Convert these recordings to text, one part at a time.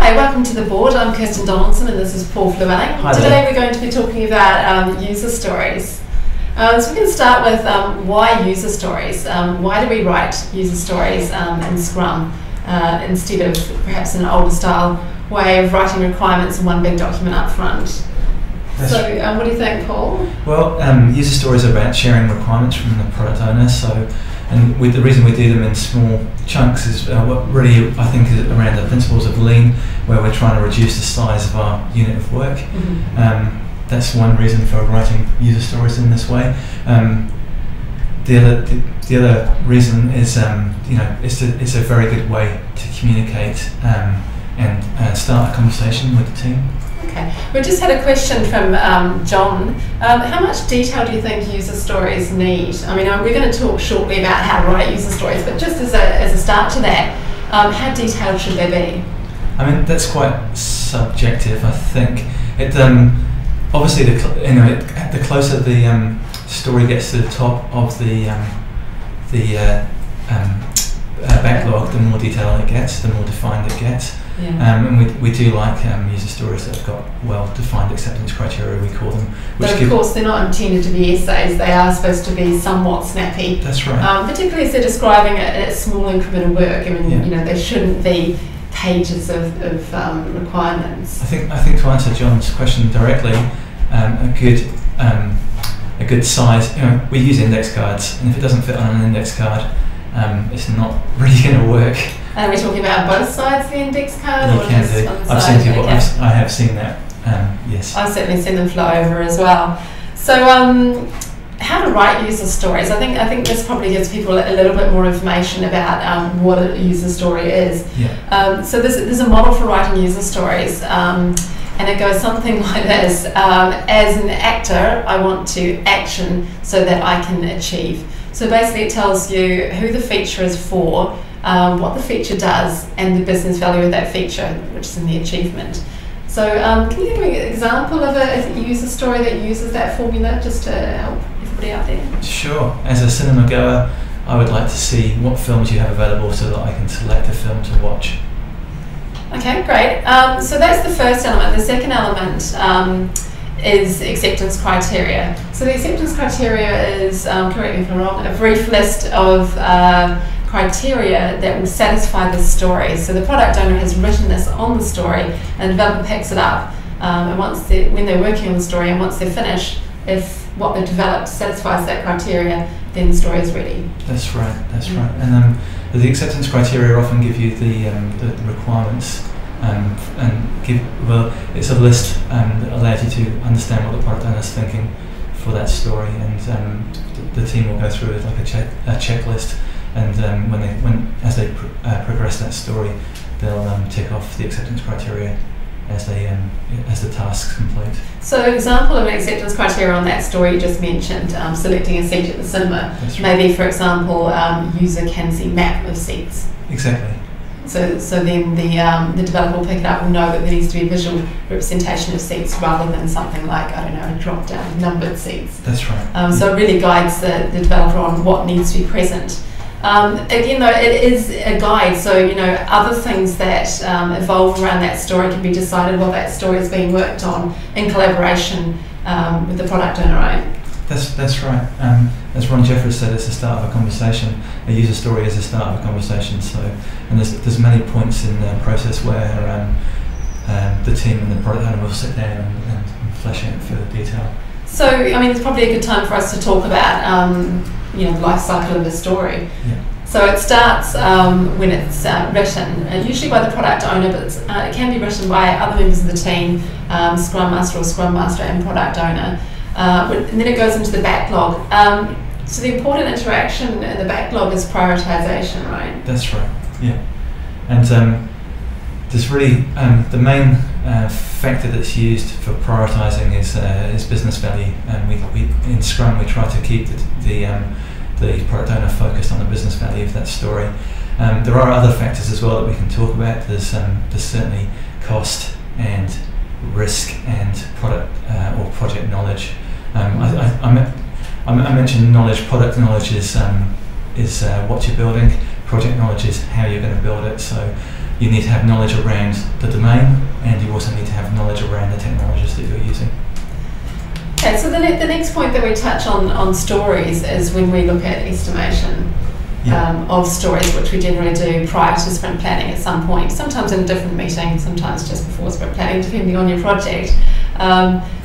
Hi, welcome to the board. I'm Kirstin Donaldson and this is Paul Llewellyn. Today we're going to be talking about user stories. So we're going to start with why user stories. Why do we write user stories in Scrum instead of perhaps an older style way of writing requirements in one big document up front? So what do you think, Paul? Well, user stories are about sharing requirements from the product owner. The reason we do them in small chunks is what really I think is around the principles of lean, where we're trying to reduce the size of our unit of work. Mm-hmm. That's one reason for writing user stories in this way. The other reason is it's a very good way to communicate and start a conversation with the team. Okay, we just had a question from John. How much detail do you think user stories need? I mean, we're going to talk shortly about how to write user stories, but just as a start to that, how detailed should they be? I mean, that's quite subjective. I think it obviously the closer the story gets to the top of the backlog, the more detailed it gets, the more defined it gets. Yeah. And we do like user stories that have got well-defined acceptance criteria, we call them. But of course they're not intended to be essays, they are supposed to be somewhat snappy. That's right. Particularly as they're describing a small increment of work. I mean, they shouldn't be pages of requirements. I think to answer John's question directly, a good size, we use index cards, and if it doesn't fit on an index card, it's not really going to work. And are we talking about both sides of the index card? You can do. I've seen people. Okay. I have seen that. Yes. I've certainly seen them flow over as well. So, how to write user stories? I think this probably gives people a little bit more information about what a user story is. Yeah. So there's a model for writing user stories, and it goes something like this: as an actor, I want to action so that I can achieve. So basically, it tells you who the feature is for, what the feature does, and the business value of that feature, which is in the achievement. So can you give me an example of a user story that uses that formula, just to help everybody out there? Sure. As a cinema goer, I would like to see what films you have available so that I can select a film to watch. Okay, great. So that's the first element. The second element is acceptance criteria. So the acceptance criteria is, correct me if I'm wrong, a brief list of criteria that will satisfy the story. So the product owner has written this on the story, and the developer picks it up. And when they're working on the story, and once they're finished, if what they've developed satisfies that criteria, then the story is ready. That's right. That's right. And the acceptance criteria often give you the requirements. It's a list that allows you to understand what the product owner is thinking for that story, and the team will go through it like a checklist, and as they progress that story, they'll tick off the acceptance criteria as the tasks complete. So an example of an acceptance criteria on that story you just mentioned, selecting a seat at the cinema. That's right. Maybe, for example, user can see map of seats. Exactly. So then the developer will pick it up and know that there needs to be a visual representation of seats rather than something like, I don't know, a drop down of numbered seats. That's right. So it really guides the developer on what needs to be present. Again though, it is a guide, so other things that evolve around that story can be decided while that story is being worked on in collaboration with the product owner, right? That's right. As Ron Jeffers said, it's the start of a conversation. A user story is the start of a conversation. And there's many points in the process where the team and the product owner will sit down and flesh out further detail. So, I mean, it's probably a good time for us to talk about the life cycle of a story. Yeah. So it starts when it's written, usually by the product owner, but it can be written by other members of the team, Scrum Master or Scrum Master and product owner. And then it goes into the backlog. So the important interaction in the backlog is prioritization, right? That's right. Yeah. And there's really the main factor that's used for prioritizing is business value. And we in Scrum we try to keep the product owner focused on the business value of that story. There are other factors as well that we can talk about. There's certainly cost and risk and product or project knowledge. I mentioned knowledge. Product knowledge is what you're building. Project knowledge is how you're going to build it. So you need to have knowledge around the domain, and you also need to have knowledge around the technologies that you're using. Okay, so the next point that we touch on stories is when we look at estimation of stories, which we generally do prior to sprint planning at some point, sometimes in a different meeting, sometimes just before sprint planning, depending on your project.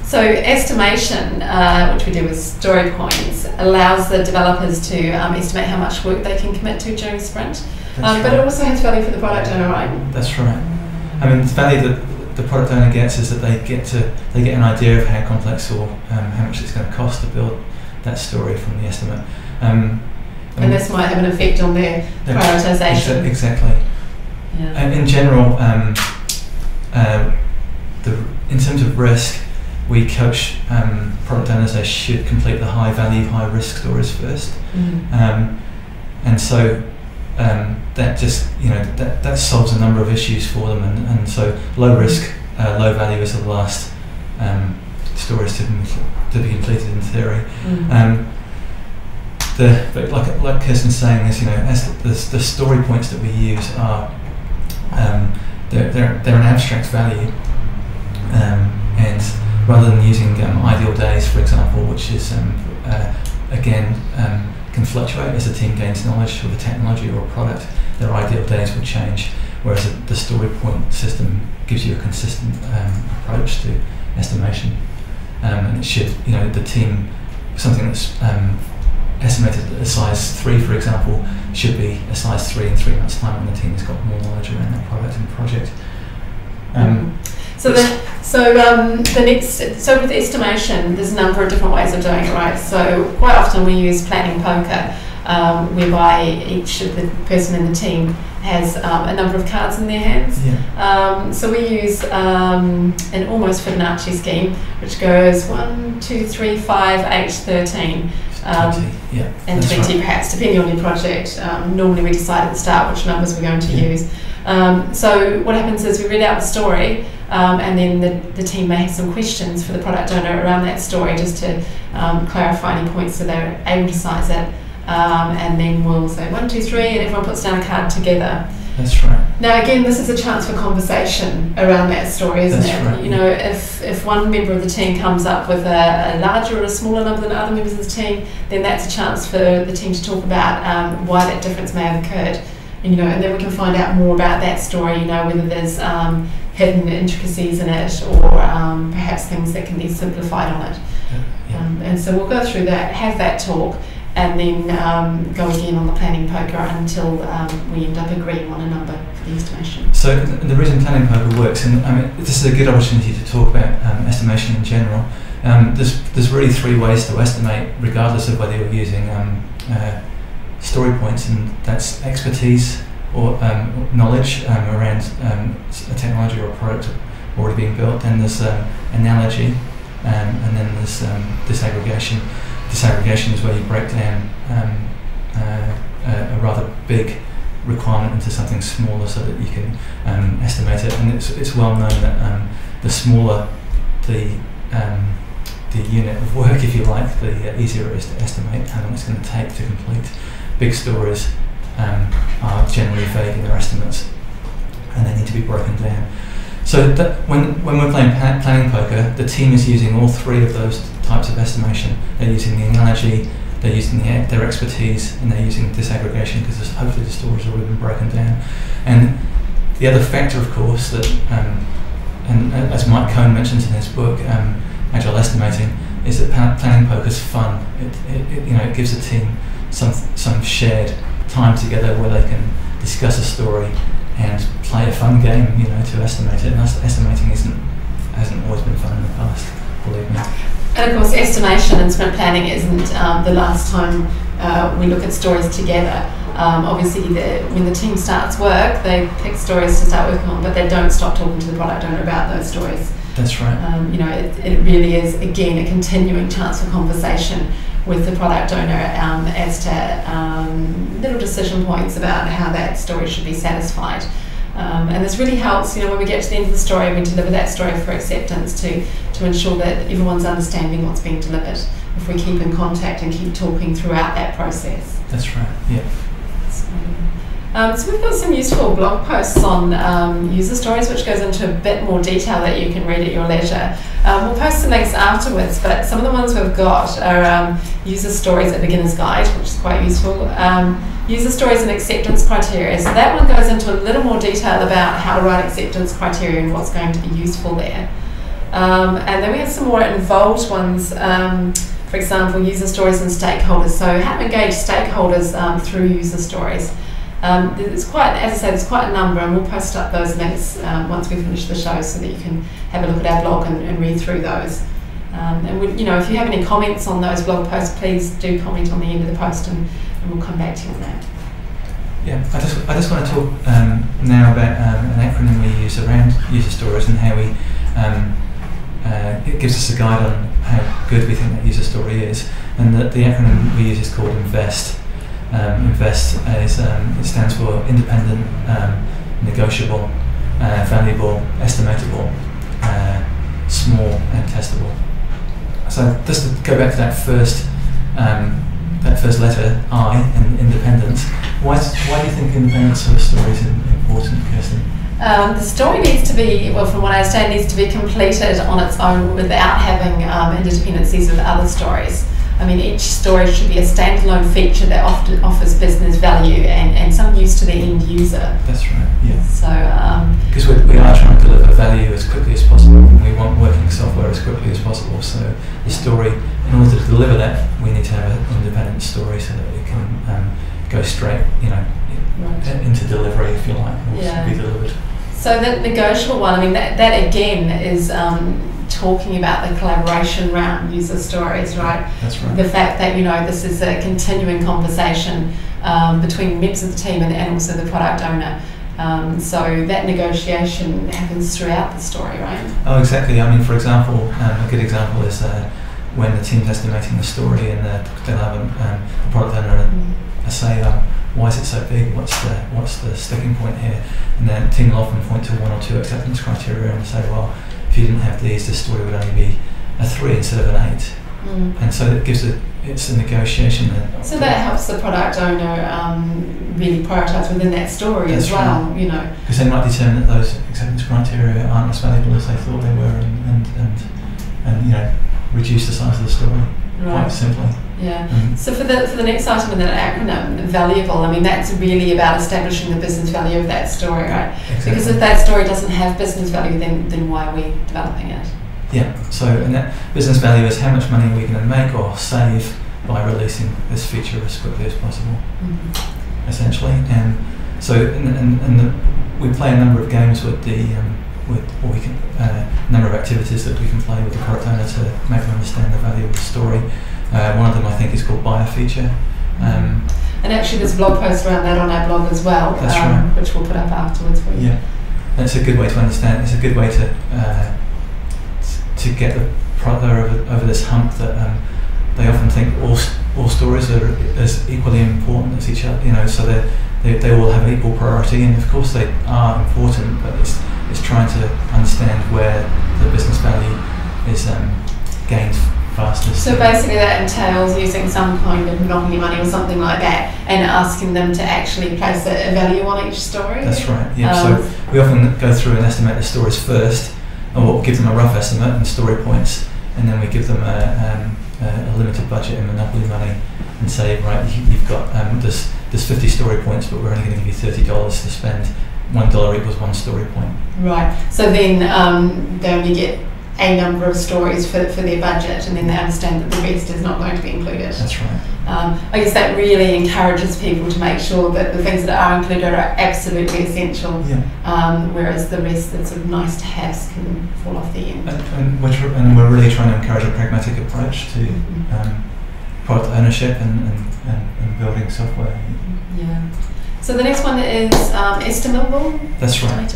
So estimation, which we do with story points, allows the developers to estimate how much work they can commit to during a sprint. But it also has value for the product owner, right? That's right. I mean, the value that the product owner gets is that they get an idea of how complex or how much it's going to cost to build that story from the estimate. And this might have an effect on their prioritization. Exactly. Yeah. And in general, in terms of risk, we coach product owners they should complete the high value, high risk stories first. And so that just that solves a number of issues for them, and so low risk, low value is the last stories to be completed in theory. But like Kirstin's saying, as the story points that we use are they're an abstract value, and rather than using ideal days, for example, which is again can fluctuate as the team gains knowledge of a technology or a product, their ideal days will change, whereas the story point system gives you a consistent approach to estimation, and it should, the team, something that's estimated at a size 3, for example, should be a size 3 in 3 months' time when the team has got more knowledge around that product and project. So with estimation, there's a number of different ways of doing it, right? So quite often we use planning poker, whereby each of the person in the team has a number of cards in their hands. So we use an almost Fibonacci scheme, which goes 1, 2, 3, 5, 8, 13. 20, and 20 right, perhaps, depending on your project. Normally we decide at the start which numbers we're going to use. So what happens is we read out the story, and then the team may have some questions for the product owner around that story, just to clarify any points so they're able to size it. And then we'll say 1, 2, 3, and everyone puts down a card together. That's right. Now again, this is a chance for conversation around that story, isn't it? Right. If one member of the team comes up with a larger or a smaller number than other members of the team, then that's a chance for the team to talk about why that difference may have occurred. And then we can find out more about that story, whether there's hidden intricacies in it, or perhaps things that can be simplified on it. And so we'll go through that, have that talk, and then go again on the planning poker until we end up agreeing on a number for the estimation. So the reason planning poker works, and this is a good opportunity to talk about estimation in general. There's really 3 ways to estimate, regardless of whether you're using story points, and that's expertise or knowledge around a technology or a product already being built. Then there's analogy, and then there's disaggregation. Disaggregation is where you break down a rather big requirement into something smaller so that you can estimate it. And it's well known that the smaller the unit of work, if you like, the easier it is to estimate how long it's going to take to complete. Big stories are generally vague in their estimates, and they need to be broken down. So that when we're playing planning poker, the team is using all 3 of those types of estimation. They're using the analogy, they're using their expertise, and they're using disaggregation, because hopefully the story's already been broken down. And the other factor, of course, that and as Mike Cohn mentions in his book, Agile Estimating, is that planning poker is fun. It gives the team some shared time together where they can discuss a story and play a fun game, to estimate it. And estimating hasn't always been fun in the past, believe me. And of course, estimation and sprint planning isn't the last time we look at stories together. Obviously, when the team starts work, they pick stories to start working on, but they don't stop talking to the product owner about those stories. That's right. It really is, again, a continuing chance for conversation with the product owner as to little decision points about how that story should be satisfied. And this really helps, when we get to the end of the story, we deliver that story for acceptance to ensure that everyone's understanding what's being delivered, if we keep in contact and keep talking throughout that process. That's right, yeah. So we've got some useful blog posts on user stories, which goes into a bit more detail that you can read at your leisure. We'll post some links afterwards, but some of the ones we've got are user stories, a beginner's guide, which is quite useful. User stories and acceptance criteria. So that one goes into a little more detail about how to write acceptance criteria and what's going to be useful there. And then we have some more involved ones. For example, user stories and stakeholders. So how to engage stakeholders through user stories. There's quite, as I said, there's quite a number, and we'll post up those links once we finish the show, so that you can have a look at our blog and read through those. And we, if you have any comments on those blog posts, please do comment on the end of the post, and we'll come back to you on that. Yeah, I just want to talk now about an acronym we use around user stories and how we it gives us a guide on how good we think that user story is, and the acronym we use is called INVEST. INVEST is it stands for independent, negotiable, valuable, estimatable, small, and testable. So just to go back to that first letter, I, in independence. Why do you think independence of a story is important, Kirstin? The story needs to be, well, from what I understand, needs to be completed on its own without having interdependencies with other stories. I mean, each story should be a standalone feature that often offers business value and some use to the end user. That's right, yeah. So, because we are trying to deliver value as quickly as possible, and we want working software as quickly as possible. So the story, in order to deliver that, we need to have an independent story so that it can go straight, into delivery, if you like, or be delivered. So the negotiable one, I mean, that again is talking about the collaboration around user stories, right? That's right. The fact that, this is a continuing conversation between members of the team and also the product owner. So that negotiation happens throughout the story, right? Oh, exactly. I mean, for example, a good example is when the team's estimating the story and they'll have a product owner say, why is it so big? What's the sticking point here? And then the team will often point to one or two acceptance criteria and say, well, if you didn't have these, this story would only be a 3 instead of an 8. And so it gives it's a negotiation. So that helps the product owner really prioritise within that story as well, right. Because they might determine that those acceptance criteria aren't as valuable as they thought they were, and reduce the size of the story, quite simply. Yeah. So for the next item in that acronym, valuable, I mean, that's really about establishing the business value of that story, right? Exactly. Because if that story doesn't have business value, then why are we developing it? Yeah. So, and that business value is how much money are we going to make or save by releasing this feature as quickly as possible, essentially. And so, we play a number of games with number of activities that we can play with the product owner to make them understand the value of the story. One of them, I think, is called buy a feature. And actually there's a blog post around that on our blog as well, that's right. Which we'll put up afterwards for you. Yeah, that's a good way to understand. It's a good way to get the product owner over this hump that they often think all stories are as equally important as each other. So they all have equal priority, and of course they are important, but it's trying to understand where the business value is gained fastest. So basically that entails using some kind of monopoly money or something like that and asking them to actually place a value on each story? That's right, yeah. So we often go through and estimate the stories first, and we'll give them a rough estimate and story points, and then we give them a limited budget and monopoly money and say, right, you've got, there's 50 story points, but we're only going to give you $30 to spend. $1 equals 1 story point. Right. So then they only get a number of stories for their budget, and then they understand that the rest is not going to be included. That's right. I guess that really encourages people to make sure that the things that are included are absolutely essential, whereas the rest that's sort of nice to haves can fall off the end. And we're really trying to encourage a pragmatic approach to product ownership and building software. Yeah. So the next one is estimable. That's right.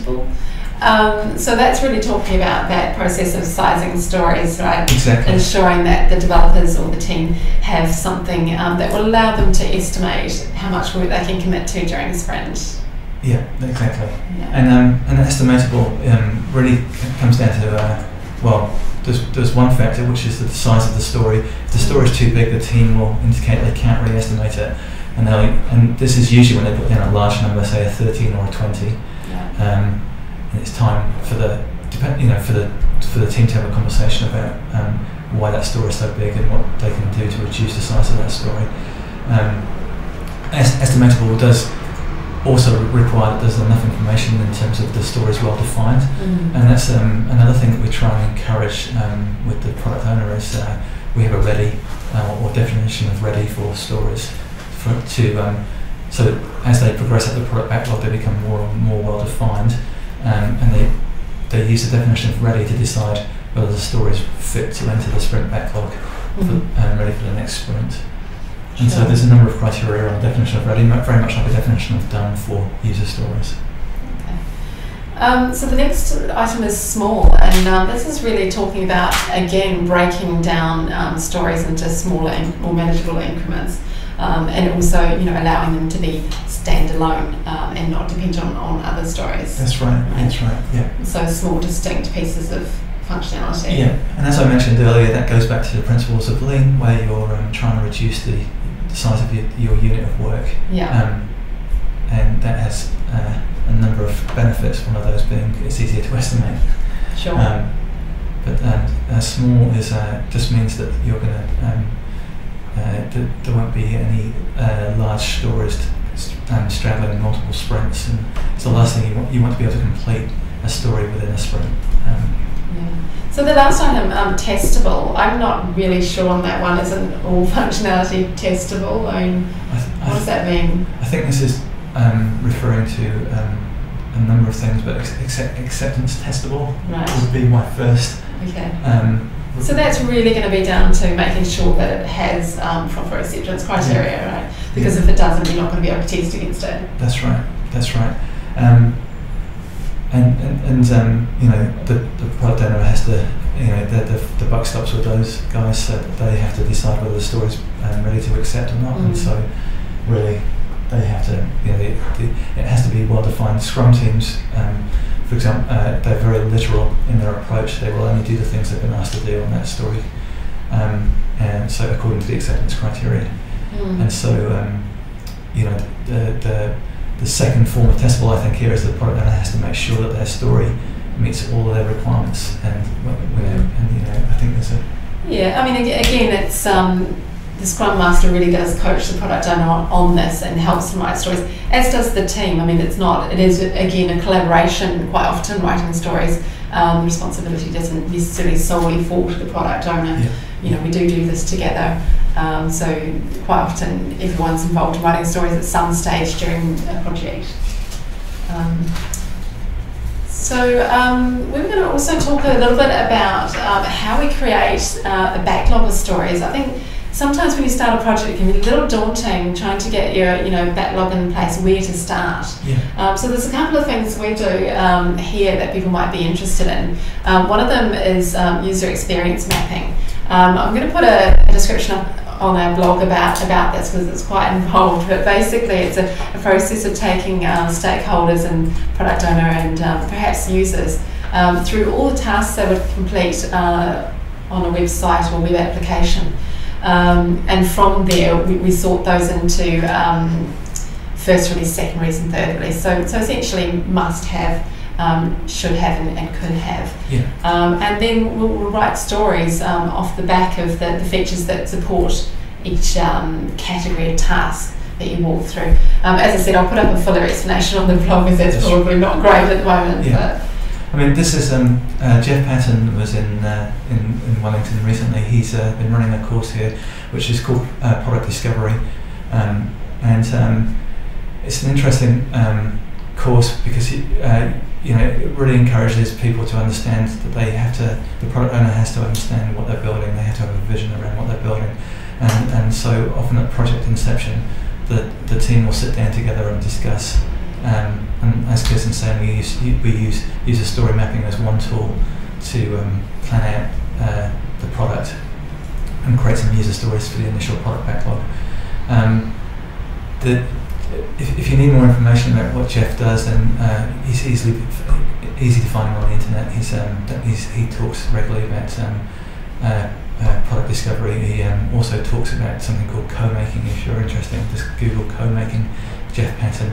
So that's really talking about that process of sizing stories, right? Exactly. Ensuring that the developers or the team have something that will allow them to estimate how much work they can commit to during a sprint. Yeah, exactly. Yeah. And estimatable really comes down to there's one factor, which is the size of the story. If the story is too big, the team will indicate they can't really estimate it. and this is usually when they put down a large number, say a 13 or a 20, and it's time for the team to have a conversation about why that story is so big and what they can do to reduce the size of that story. Estimatable does also require that there's enough information in terms of the story is well defined, and that's another thing that we try and encourage with the product owner is we have a ready or definition of ready for stories so that as they progress up the product backlog they become more and more well defined, and they use the definition of ready to decide whether the stories fit to enter the sprint backlog ready for the next sprint. And so there's a number of criteria on the definition of ready, very much like a definition of done for user stories. Okay. So the next item is small, and this is really talking about, again, breaking down stories into smaller and more manageable increments, and also, allowing them to be standalone and not dependent on other stories. That's right. That's right. Yeah. So small, distinct pieces of functionality. Yeah, and as I mentioned earlier, that goes back to the principles of Lean, where you're trying to reduce the size of your unit of work. Yeah. And that has a number of benefits. One of those being it's easier to estimate. Sure. But small is just means that you're going to there won't be any large stories straddling multiple sprints, and it's the last thing you want to be able to complete a story within a sprint. So the last item, testable, I'm not really sure on that one. Isn't all functionality testable? I mean, what does that mean? I think this is referring to a number of things, but acceptance testable would be my first. Okay. So that's really going to be down to making sure that it has proper acceptance criteria, right? Because if it doesn't, you're not going to be able to test against it. That's right. That's right. The product owner has to, the buck stops with those guys, so that they have to decide whether the story's ready to accept or not. And so, really, they have to, it has to be well defined. Scrum teams, for example, they're very literal in their approach. They will only do the things they've been asked to do on that story, and so according to the acceptance criteria. And so, the second form of testable, I think, here is the product owner has to make sure that their story meets all of their requirements, and I think there's a. Yeah, I mean, again, it's the Scrum Master really does coach the product owner on this and helps them write stories, as does the team. I mean, it is again a collaboration. Quite often, writing stories, the responsibility doesn't necessarily solely fall to the product owner. Yeah. We do this together. So quite often everyone's involved in writing stories at some stage during a project. We're going to also talk a little bit about how we create a backlog of stories. I think sometimes when you start a project it can be a little daunting trying to get your backlog in place, where to start. So there's a couple of things we do here that people might be interested in. One of them is user experience mapping. I'm going to put a description up on our blog about this because it's quite involved, but basically it's a process of taking stakeholders and product owner and perhaps users through all the tasks they would complete on a website or web application, and from there we sort those into first release, second release and third release. So essentially must have, should have and could have. And then we'll write stories off the back of the features that support each category of task that you walk through. As I said, I'll put up a fuller explanation on the blog, as that's probably not great at the moment. But I mean, this is Jeff Patton was in Wellington recently. He's been running a course here, which is called Product Discovery, and it's an interesting course because it really encourages people to understand that the product owner has to understand what they're building. They have to have a vision around what they're building, and so often at project inception, the team will sit down together and discuss. And as Kirstin's saying, we use user story mapping as one tool to plan out the product and create some user stories for the initial product backlog. If you need more information about what Jeff does, then he's easy to find him on the internet. He talks regularly about product discovery, he also talks about something called co-making. If you're interested, just Google co-making. Jeff Patton.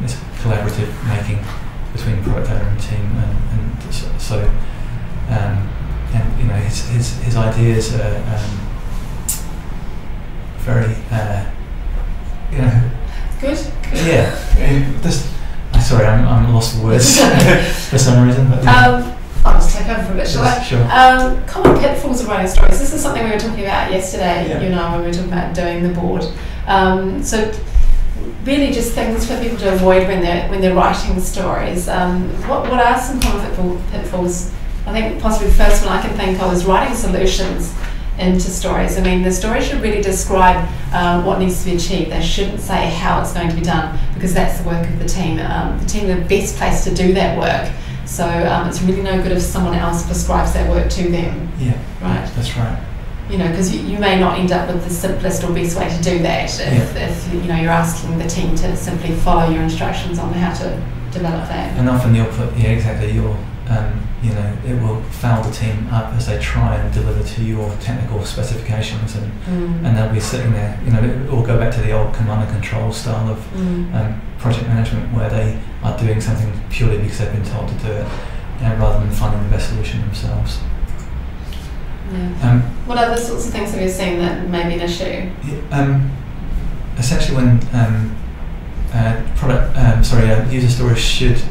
It's collaborative making between product owner and team, and so and you know his ideas are very you know good. Yeah. Sorry, I'm lost for words for some reason. But, I'll just take over for a bit, shall I? Sure. Common pitfalls of writing stories. This is something we were talking about yesterday, Yeah. you know, when we were talking about doing the board. So really just things for people to avoid when they're writing stories. What are some common pitfalls? I think possibly the first one I can think of is writing solutions into stories. I mean, the story should really describe what needs to be achieved. They shouldn't say how it's going to be done, because that's the work of the team. The team are the best place to do that work. So it's really no good if someone else prescribes that work to them. Yeah, right. That's right. You know, because you may not end up with the simplest or best way to do that if you know you're asking the team to simply follow your instructions on how to develop that. And often you'll put you'll you know, it will foul the team up as they try and deliver to your technical specifications, and they'll be sitting there, you know, it will go back to the old command and control style of project management, where they are doing something purely because they've been told to do it, rather than finding the best solution themselves. Yeah. What other sorts of things have you seen that may be an issue? Essentially when user stories should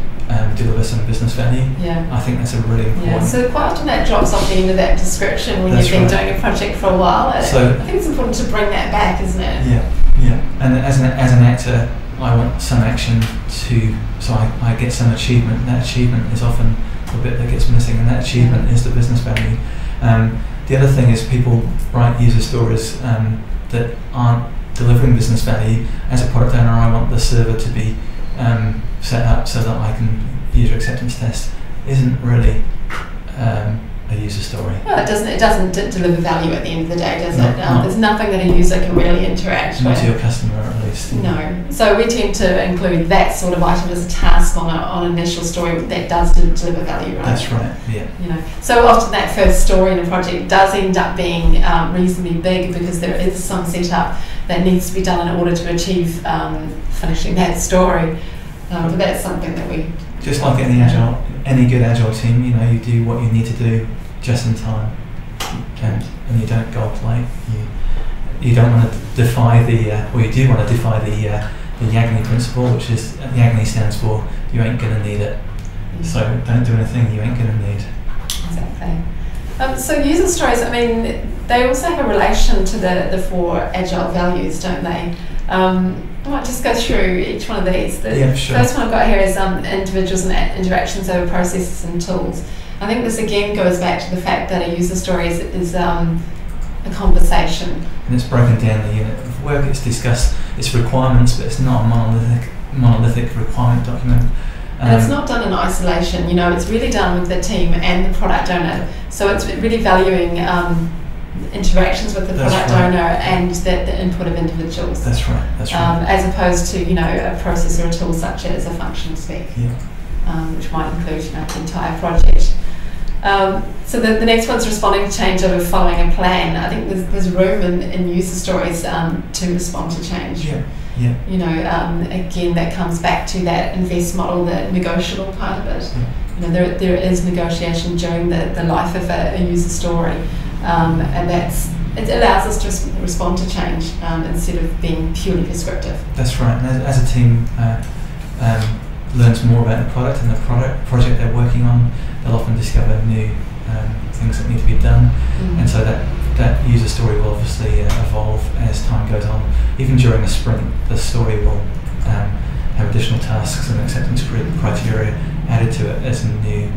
deliver some business value. Yeah. I think that's a really important. Yeah. So quite often that drops off the end of that description when you've been doing a project for a while. So I think it's important to bring that back, isn't it? Yeah. And as an actor, I want some action so I get some achievement. And that achievement is often the bit that gets missing, and that achievement is the business value. The other thing is people write user stories that aren't delivering business value. As a product owner, I want the server to be set up so that I can user acceptance test. Isn't really a user story. Well, it doesn't deliver value at the end of the day, does it? No. There's nothing that a user can really interact with. Not to your customer, at least. No. So we tend to include that sort of item as a task on an initial story that does deliver value, right? That's right. Yeah. You know, so often that first story in a project does end up being reasonably big, because there is some setup that needs to be done in order to achieve finishing that story. But that's something that we just like any good agile team, you know, you do what you need to do just in time, and you don't gold plate. You don't want to defy you do want to defy the agony principle, which is the agony stands for you ain't gonna need it. So don't do anything you ain't gonna need. Exactly. So user stories, I mean, they also have a relation to the 4 agile values, don't they? I might just go through each one of these. The first one I've got here is individuals and interactions over processes and tools. I think this again goes back to the fact that a user story is a conversation. And it's broken down the unit of work, it's discussed its requirements, but it's not a monolithic requirement document. And it's not done in isolation, you know, it's really done with the team and the product owner. So it's really valuing interactions with the product owner and the input of individuals. That's right. As opposed to, you know, a process or a tool such as a function spec, which might include, you know, the entire project. So the next one's responding to change over following a plan. I think there's room in user stories to respond to change. Yeah. You know, again, that comes back to that invest model, the negotiable part of it. Yeah. You know, there is negotiation during the life of a user story, and it allows us to respond to change instead of being purely prescriptive. That's right. And as a team learns more about the product and the project they're working on, they'll often discover new things that need to be done, and so that user story will obviously evolve as time goes on. Even during a sprint, the story will have additional tasks and acceptance criteria added to it as new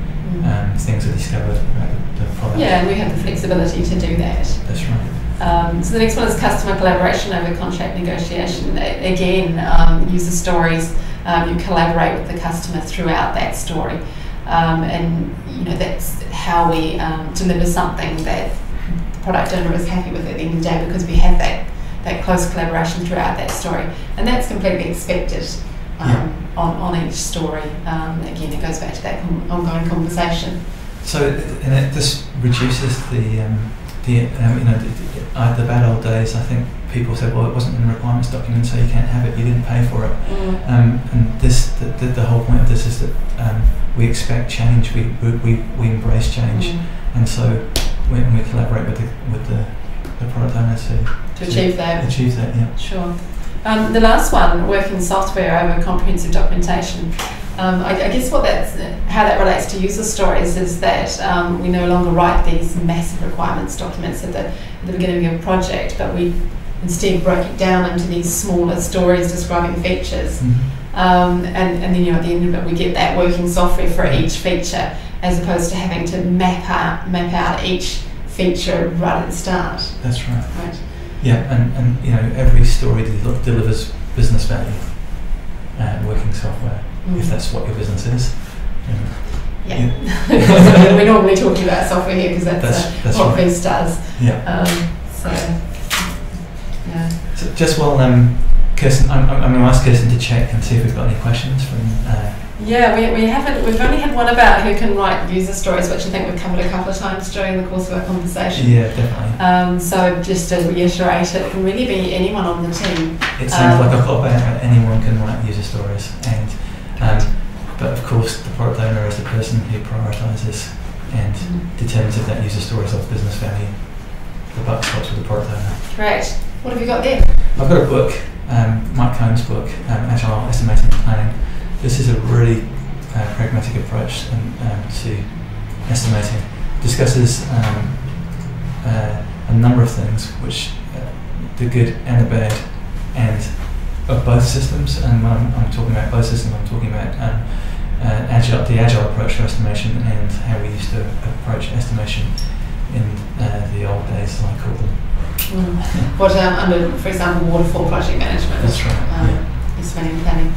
things are discovered about the product. Yeah, and we have the flexibility to do that. That's right. So the next one is customer collaboration over contract negotiation. Again, user stories, you collaborate with the customer throughout that story, and you know that's how we deliver something that the product owner is happy with at the end of the day, because we have that close collaboration throughout that story, and that's completely expected on each story. Again, it goes back to that ongoing conversation. So, and it just reduces the the bad old days, I think people said, well, it wasn't in the requirements document, so you can't have it, you didn't pay for it. And the whole point of this is that we expect change, we embrace change, and so we collaborate with the product owners to achieve that. Achieve that, yeah. Sure. The last one, working software over comprehensive documentation. I guess how that relates to user stories is that we no longer write these massive requirements documents at the beginning of a project, but we instead broke it down into these smaller stories describing features. And then at the end of it we get that working software for each feature, as opposed to having to map out each feature right at the start. That's right. Yeah, and every story delivers business value. Working software, if that's what your business is. Yeah. We're normally talking about software here because that's what right. Reese does. Yeah. So just while Kirstin, I'm going to ask Kirstin to check and see if we've got any questions from. We haven't. We've only had one about who can write user stories, which I think we've covered a couple of times during the course of our conversation. Yeah, definitely. So just to reiterate, it can really be anyone on the team. It sounds like a cop-out. Anyone can write user stories, and but of course the product owner is the person who prioritises and determines if that user story is of business value. The buck stops with the product owner. Great. What have you got there? I've got a book, Mike Cohn's book, Agile Estimating and Planning. This is a really pragmatic approach to estimating. Discusses a number of things, which the good and the bad, and of both systems. And when I'm talking about both systems, I'm talking about the agile approach to estimation and how we used to approach estimation in the old days, as I call them. What under, for example, waterfall project management? That's right. Estimating and planning.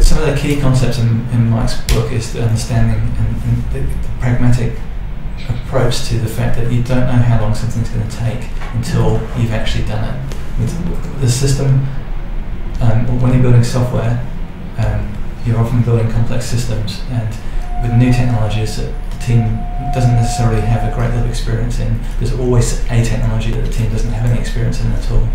Some of the key concepts in Mike's book is the understanding and the pragmatic approach to the fact that you don't know how long something's going to take until you've actually done it. With the system, when you're building software, you're often building complex systems, and with new technologies that the team doesn't necessarily have a great deal of experience in, there's always a technology that the team doesn't have any experience in at all.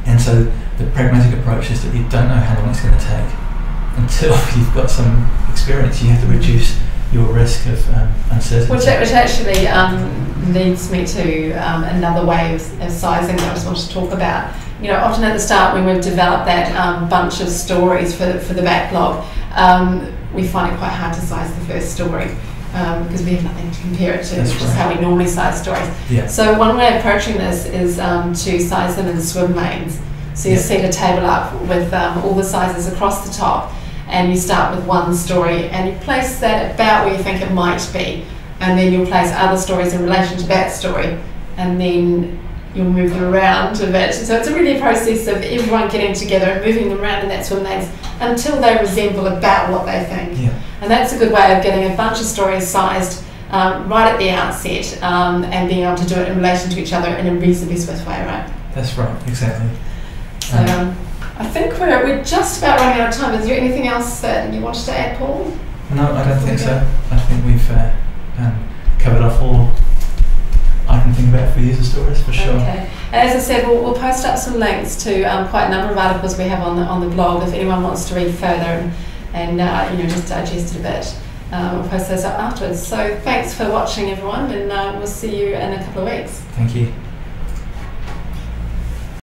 And so the pragmatic approach is that you don't know how long it's going to take until you've got some experience. You have to reduce your risk of uncertainty. Which actually leads me to another way of sizing that I just wanted to talk about. Often at the start when we've developed that bunch of stories for the backlog, we find it quite hard to size the first story because we have nothing to compare it to, which is how we normally size stories. Yeah. So one way of approaching this is to size them in Swimlanes. So you set a table up with all the sizes across the top, and you start with one story and you place that about where you think it might be, and then you'll place other stories in relation to that story, and then you'll move them around a bit. So it's really a process of everyone getting together and moving them around in that Swimlanes until they resemble about what they think. Yeah. And that's a good way of getting a bunch of stories sized right at the outset and being able to do it in relation to each other in a reasonably swift way, right? That's right, exactly. So I think we're just about running out of time. Is there anything else that you wanted to add, Paul? No, I don't think so. I think we've covered off all I can think about for user stories, for sure. Okay. As I said, we'll post up some links to quite a number of articles we have on the blog if anyone wants to read further and just digest it a bit. We'll post those up afterwards. So thanks for watching, everyone, and we'll see you in a couple of weeks. Thank you.